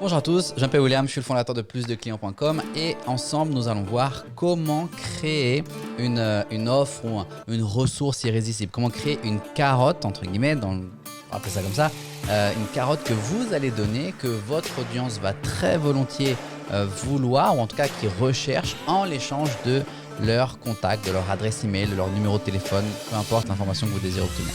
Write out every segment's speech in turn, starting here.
Bonjour à tous, je m'appelle William, je suis le fondateur de plusdeclients.com et ensemble nous allons voir comment créer une offre ou une ressource irrésistible, comment créer une carotte entre guillemets, on va appeler ça comme ça, une carotte que vous allez donner, que votre audience va très volontiers vouloir ou en tout cas qui recherche en l'échange de leur contact, de leur adresse email, de leur numéro de téléphone, peu importe l'information que vous désirez obtenir.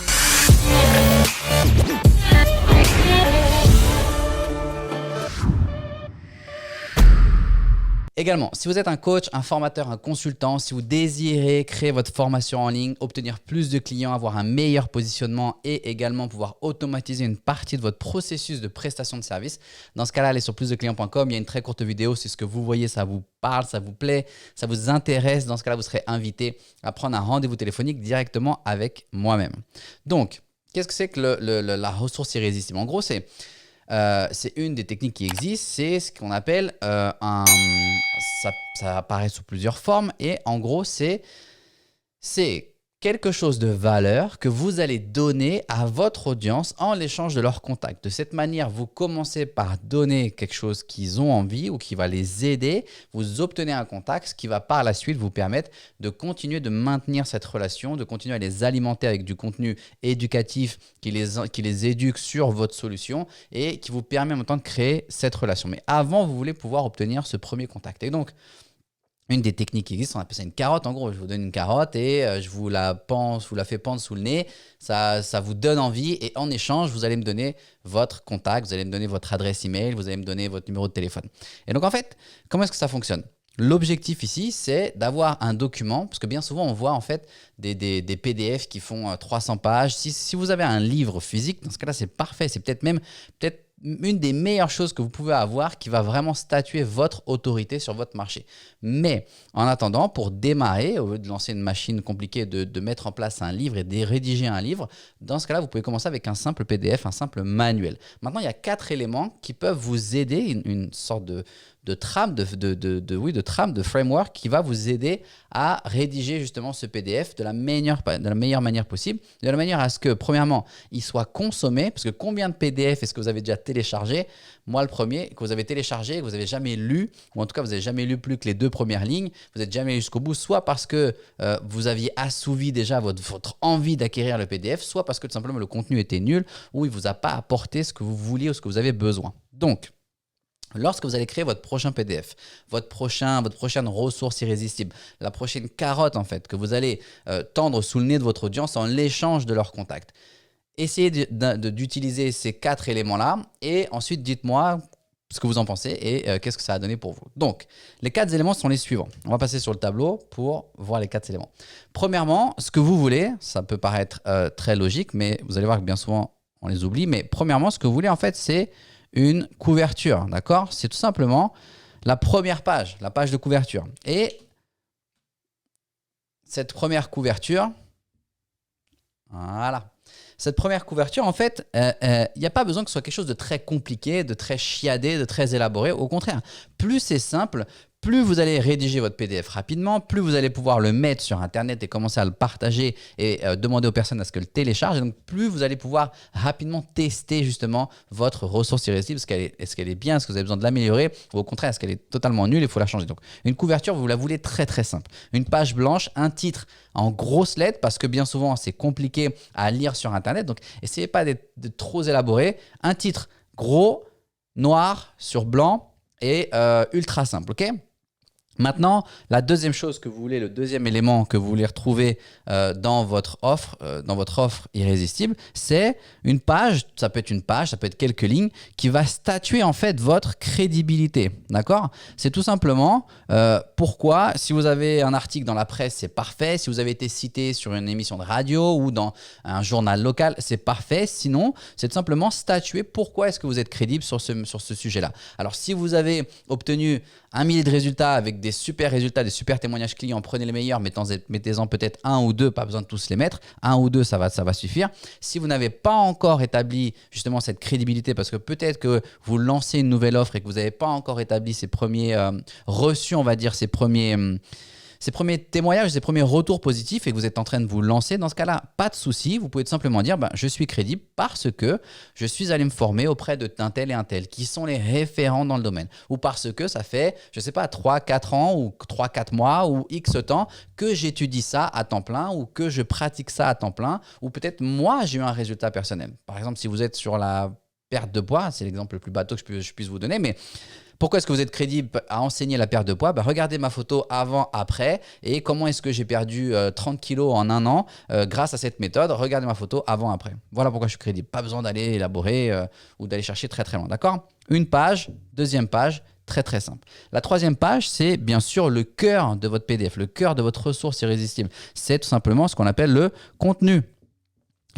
Également, si vous êtes un coach, un formateur, un consultant, si vous désirez créer votre formation en ligne, obtenir plus de clients, avoir un meilleur positionnement et également pouvoir automatiser une partie de votre processus de prestation de service, dans ce cas-là, allez sur plusdeclients.com. Il y a une très courte vidéo. Si ce que vous voyez, ça vous parle, ça vous plaît, ça vous intéresse. Dans ce cas-là, vous serez invité à prendre un rendez-vous téléphonique directement avec moi-même. Donc, qu'est-ce que c'est que la ressource irrésistible? En gros, c'est une des techniques qui existent, c'est ce qu'on appelle ça apparaît sous plusieurs formes et en gros c'est quelque chose de valeur que vous allez donner à votre audience en l'échange de leur contact. De cette manière, vous commencez par donner quelque chose qu'ils ont envie ou qui va les aider, vous obtenez un contact, ce qui va par la suite vous permettre de continuer de maintenir cette relation, de continuer à les alimenter avec du contenu éducatif qui les éduque sur votre solution et qui vous permet en même temps de créer cette relation. Mais avant, vous voulez pouvoir obtenir ce premier contact. Et donc, une des techniques qui existent, on appelle ça une carotte. En gros, je vous donne une carotte et je vous la fais pendre sous le nez. Ça vous donne envie et en échange, vous allez me donner votre contact, vous allez me donner votre adresse email, vous allez me donner votre numéro de téléphone. Et donc en fait, comment est-ce que ça fonctionne? L'objectif ici, c'est d'avoir un document, parce que bien souvent, on voit en fait des PDF qui font 300 pages. Si vous avez un livre physique, dans ce cas-là, c'est parfait. C'est peut-être une des meilleures choses que vous pouvez avoir qui va vraiment statuer votre autorité sur votre marché. Mais en attendant, pour démarrer, au lieu de lancer une machine compliquée, de mettre en place un livre et de rédiger un livre, dans ce cas-là, vous pouvez commencer avec un simple PDF, un simple manuel. Maintenant, il y a 4 éléments qui peuvent vous aider, une sorte de trame, de framework qui va vous aider à rédiger justement ce PDF de la meilleure manière possible, de la manière à ce que, premièrement, il soit consommé, parce que combien de PDF est-ce que vous avez déjà téléchargé? Moi, le premier que vous avez téléchargé, que vous n'avez jamais lu, ou en tout cas, vous n'avez jamais lu plus que les 2 premières lignes, vous n'êtes jamais allé jusqu'au bout, soit parce que vous aviez assouvi déjà votre envie d'acquérir le PDF, soit parce que tout simplement le contenu était nul, ou il ne vous a pas apporté ce que vous vouliez ou ce que vous avez besoin. Donc, lorsque vous allez créer votre prochain PDF, votre prochaine ressource irrésistible, la prochaine carotte en fait que vous allez tendre sous le nez de votre audience en l'échange de leurs contacts, essayez d'utiliser ces 4 éléments-là et ensuite dites-moi ce que vous en pensez et qu'est-ce que ça a donné pour vous. Donc, les 4 éléments sont les suivants. On va passer sur le tableau pour voir les 4 éléments. Premièrement, ce que vous voulez, ça peut paraître très logique, mais vous allez voir que bien souvent on les oublie. Mais premièrement, ce que vous voulez en fait, c'est une couverture, d'accord? C'est tout simplement la première page, la page de couverture. Et cette première couverture, voilà. Cette première couverture, en fait, il n'y a pas besoin que ce soit quelque chose de très compliqué, de très chiadé, de très élaboré. Au contraire, plus c'est simple, plus vous allez rédiger votre PDF rapidement, plus vous allez pouvoir le mettre sur Internet et commencer à le partager et demander aux personnes à ce qu'elles le téléchargent. Et donc, plus vous allez pouvoir rapidement tester justement votre ressource irrésistible. Est-ce qu'elle est bien? Est-ce que vous avez besoin de l'améliorer? Ou au contraire, est-ce qu'elle est totalement nulle? Il faut la changer. Donc, une couverture, vous la voulez très, très simple. Une page blanche, un titre en grosses lettres parce que bien souvent, c'est compliqué à lire sur Internet. Donc, essayez pas d'être trop élaboré. Un titre gros, noir sur blanc et ultra simple, ok? Maintenant, la deuxième chose que vous voulez, le deuxième élément que vous voulez retrouver dans votre offre irrésistible, c'est une page, ça peut être quelques lignes, qui va statuer en fait votre crédibilité, d'accord? C'est tout simplement pourquoi, si vous avez un article dans la presse, c'est parfait. Si vous avez été cité sur une émission de radio ou dans un journal local, c'est parfait. Sinon, c'est tout simplement statuer pourquoi est-ce que vous êtes crédible sur ce sujet-là. Alors, si vous avez obtenu 1 millier de résultats avec des super résultats, des super témoignages clients, prenez les meilleurs, mettez-en peut-être 1 ou 2, pas besoin de tous les mettre, 1 ou 2 ça va suffire. Si vous n'avez pas encore établi justement cette crédibilité, parce que peut-être que vous lancez une nouvelle offre et que vous n'avez pas encore établi ces premiers reçus, on va dire, ces premiers ces premiers témoignages, ces premiers retours positifs et que vous êtes en train de vous lancer, dans ce cas-là, pas de souci. Vous pouvez tout simplement dire je suis crédible parce que je suis allé me former auprès d'un tel et un tel qui sont les référents dans le domaine, ou parce que ça fait, je ne sais pas, 3-4 ans ou 3-4 mois ou X temps que j'étudie ça à temps plein ou que je pratique ça à temps plein, ou peut-être moi, j'ai eu un résultat personnel. Par exemple, si vous êtes sur la perte de poids, c'est l'exemple le plus bateau que je puisse vous donner, mais pourquoi est-ce que vous êtes crédible à enseigner la perte de poids? Regardez ma photo avant-après et comment est-ce que j'ai perdu 30 kilos en un an grâce à cette méthode. Regardez ma photo avant-après. Voilà pourquoi je suis crédible. Pas besoin d'aller élaborer ou d'aller chercher très très loin. D'accord? Une page, deuxième page, très très simple. La troisième page, c'est bien sûr le cœur de votre PDF, le cœur de votre ressource irrésistible. C'est tout simplement ce qu'on appelle le contenu.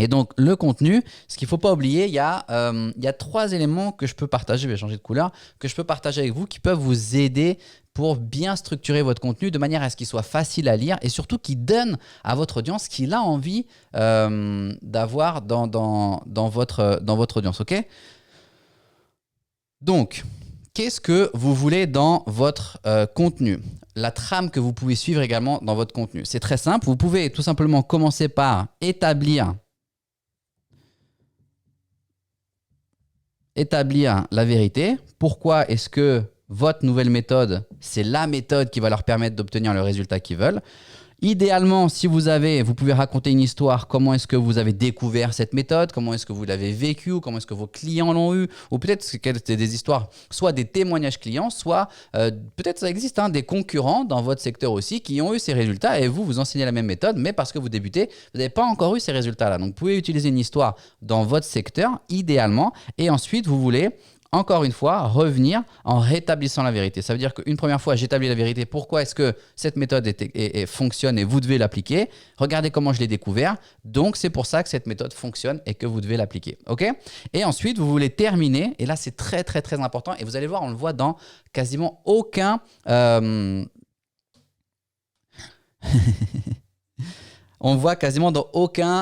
Et donc, le contenu, ce qu'il ne faut pas oublier, il y a 3 éléments que je peux partager, je vais changer de couleur, que je peux partager avec vous qui peuvent vous aider pour bien structurer votre contenu de manière à ce qu'il soit facile à lire et surtout qui donne à votre audience ce qu'il a envie d'avoir dans votre audience. Ok? Donc, qu'est-ce que vous voulez dans votre contenu? La trame que vous pouvez suivre également dans votre contenu. C'est très simple. Vous pouvez tout simplement commencer par établir la vérité. Pourquoi est-ce que votre nouvelle méthode, c'est la méthode qui va leur permettre d'obtenir le résultat qu'ils veulent? Idéalement, si vous pouvez raconter une histoire, comment est-ce que vous avez découvert cette méthode, comment est-ce que vous l'avez vécue, comment est-ce que vos clients l'ont eu, ou peut-être que c'est des histoires, soit des témoignages clients, soit peut-être ça existe des concurrents dans votre secteur aussi qui ont eu ces résultats et vous enseignez la même méthode, mais parce que vous débutez, vous n'avez pas encore eu ces résultats-là. Donc, vous pouvez utiliser une histoire dans votre secteur, idéalement, et ensuite, vous voulez encore une fois, revenir en rétablissant la vérité. Ça veut dire qu'une première fois, j'établis la vérité. Pourquoi est-ce que cette méthode fonctionne et vous devez l'appliquer? Regardez comment je l'ai découvert. Donc, c'est pour ça que cette méthode fonctionne et que vous devez l'appliquer. OK? Et ensuite, vous voulez terminer. Et là, c'est très, très, très important. Et vous allez voir, on le voit dans quasiment aucun… On voit quasiment dans aucune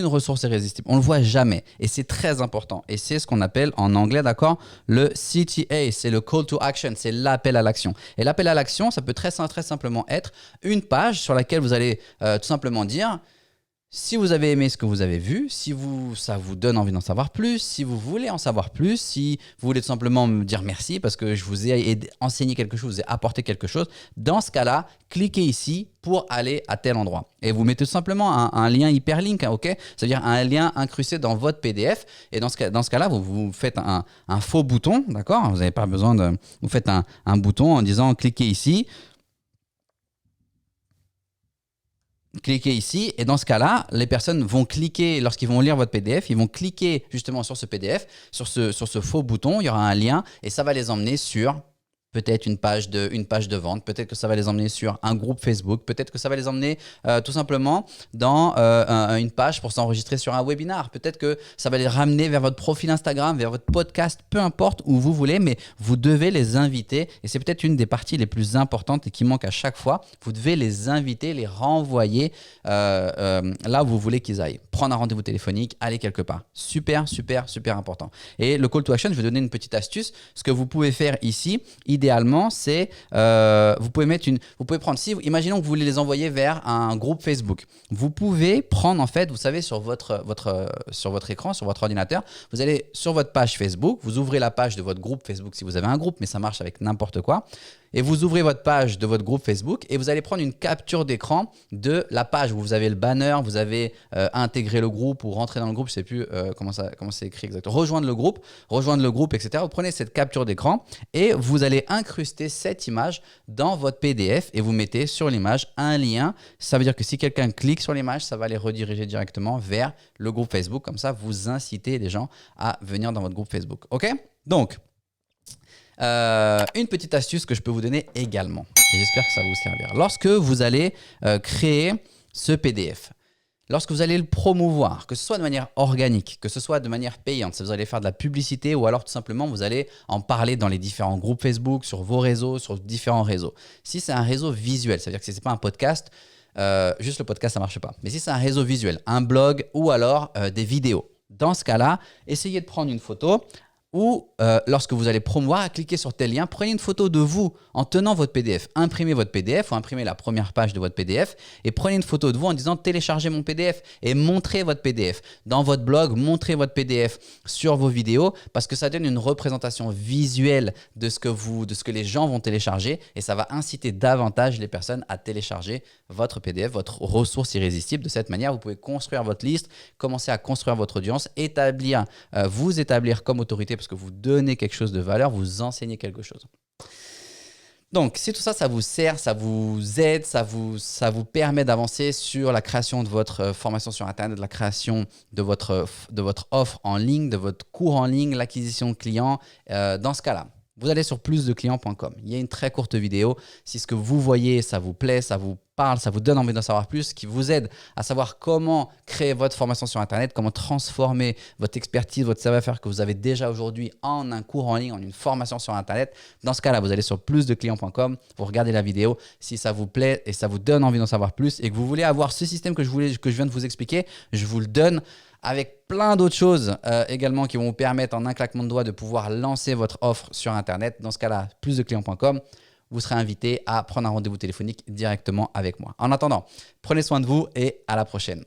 ressource irrésistible. On le voit jamais. Et c'est très important. Et c'est ce qu'on appelle en anglais, d'accord, le CTA. C'est le call to action. C'est l'appel à l'action. Et l'appel à l'action, ça peut très simplement être une page sur laquelle vous allez tout simplement dire… Si vous avez aimé ce que vous avez vu, ça vous donne envie d'en savoir plus, si vous voulez en savoir plus, si vous voulez tout simplement me dire merci parce que je vous ai enseigné quelque chose, je vous ai apporté quelque chose, dans ce cas-là, cliquez ici pour aller à tel endroit. Et vous mettez tout simplement un lien hyperlink, ok? C'est-à-dire un lien incrusté dans votre PDF. Et dans ce cas-là, vous faites un faux bouton, d'accord? Vous n'avez pas besoin de… Vous faites un bouton en disant cliquez ici. Cliquez ici et dans ce cas-là, les personnes vont cliquer, lorsqu'ils vont lire votre PDF, ils vont cliquer justement sur ce PDF, sur ce faux bouton, il y aura un lien et ça va les emmener sur peut-être une page de vente, peut-être que ça va les emmener sur un groupe Facebook, peut-être que ça va les emmener tout simplement dans une page pour s'enregistrer sur un webinar, peut-être que ça va les ramener vers votre profil Instagram, vers votre podcast, peu importe où vous voulez, mais vous devez les inviter et c'est peut-être une des parties les plus importantes et qui manque à chaque fois. Vous devez les inviter, les renvoyer là où vous voulez qu'ils aillent. Prendre un rendez-vous téléphonique, aller quelque part. Super, super, super important. Et le call to action, je vais donner une petite astuce. Ce que vous pouvez faire ici, idéalement, c'est vous pouvez prendre, imaginons que vous voulez les envoyer vers un groupe Facebook. Vous pouvez prendre, en fait, vous savez, sur votre écran, sur votre ordinateur, vous allez sur votre page Facebook, vous ouvrez la page de votre groupe Facebook si vous avez un groupe, mais ça marche avec n'importe quoi. Et vous ouvrez votre page de votre groupe Facebook et vous allez prendre une capture d'écran de la page où vous avez le banner, vous avez intégré le groupe ou rentré dans le groupe, je ne sais plus comment c'est écrit exactement, rejoindre le groupe, etc. Vous prenez cette capture d'écran et vous allez incruster cette image dans votre PDF et vous mettez sur l'image un lien. Ça veut dire que si quelqu'un clique sur l'image, ça va les rediriger directement vers le groupe Facebook. Comme ça, vous incitez les gens à venir dans votre groupe Facebook. OK? Donc, une petite astuce que je peux vous donner également, et j'espère que ça va vous servir. Lorsque vous allez créer ce PDF, lorsque vous allez le promouvoir, que ce soit de manière organique, que ce soit de manière payante, si vous allez faire de la publicité ou alors tout simplement vous allez en parler dans les différents groupes Facebook, sur vos réseaux, sur différents réseaux. Si c'est un réseau visuel, ça veut dire que si ce n'est pas un podcast, juste le podcast ça ne marche pas. Mais si c'est un réseau visuel, un blog ou alors des vidéos, dans ce cas-là, essayez de prendre une photo ou lorsque vous allez promouvoir, cliquez sur tel lien, prenez une photo de vous en tenant votre PDF, imprimez votre PDF ou imprimez la première page de votre PDF et prenez une photo de vous en disant téléchargez mon PDF et montrez votre PDF. Dans votre blog, montrez votre PDF sur vos vidéos parce que ça donne une représentation visuelle de ce que les gens vont télécharger et ça va inciter davantage les personnes à télécharger votre PDF, votre ressource irrésistible. De cette manière, vous pouvez construire votre liste, commencer à construire votre audience, vous établir comme autorité parce que vous donnez quelque chose de valeur, vous enseignez quelque chose. Donc, si tout ça, ça vous sert, ça vous aide, ça vous permet d'avancer sur la création de votre formation sur Internet, de la création de votre offre en ligne, de votre cours en ligne, l'acquisition de clients, dans ce cas-là, vous allez sur plusdeclients.com. Il y a une très courte vidéo. Si ce que vous voyez, ça vous plaît, ça vous parle, ça vous donne envie d'en savoir plus, qui vous aide à savoir comment créer votre formation sur Internet, comment transformer votre expertise, votre savoir-faire que vous avez déjà aujourd'hui en un cours en ligne, en une formation sur Internet. Dans ce cas-là, vous allez sur plusdeclients.com, vous regardez la vidéo. Si ça vous plaît et ça vous donne envie d'en savoir plus et que vous voulez avoir ce système que je viens de vous expliquer, je vous le donne avec plein d'autres choses également qui vont vous permettre en un claquement de doigts de pouvoir lancer votre offre sur Internet. Dans ce cas-là, plusdeclients.com, vous serez invité à prendre un rendez-vous téléphonique directement avec moi. En attendant, prenez soin de vous et à la prochaine.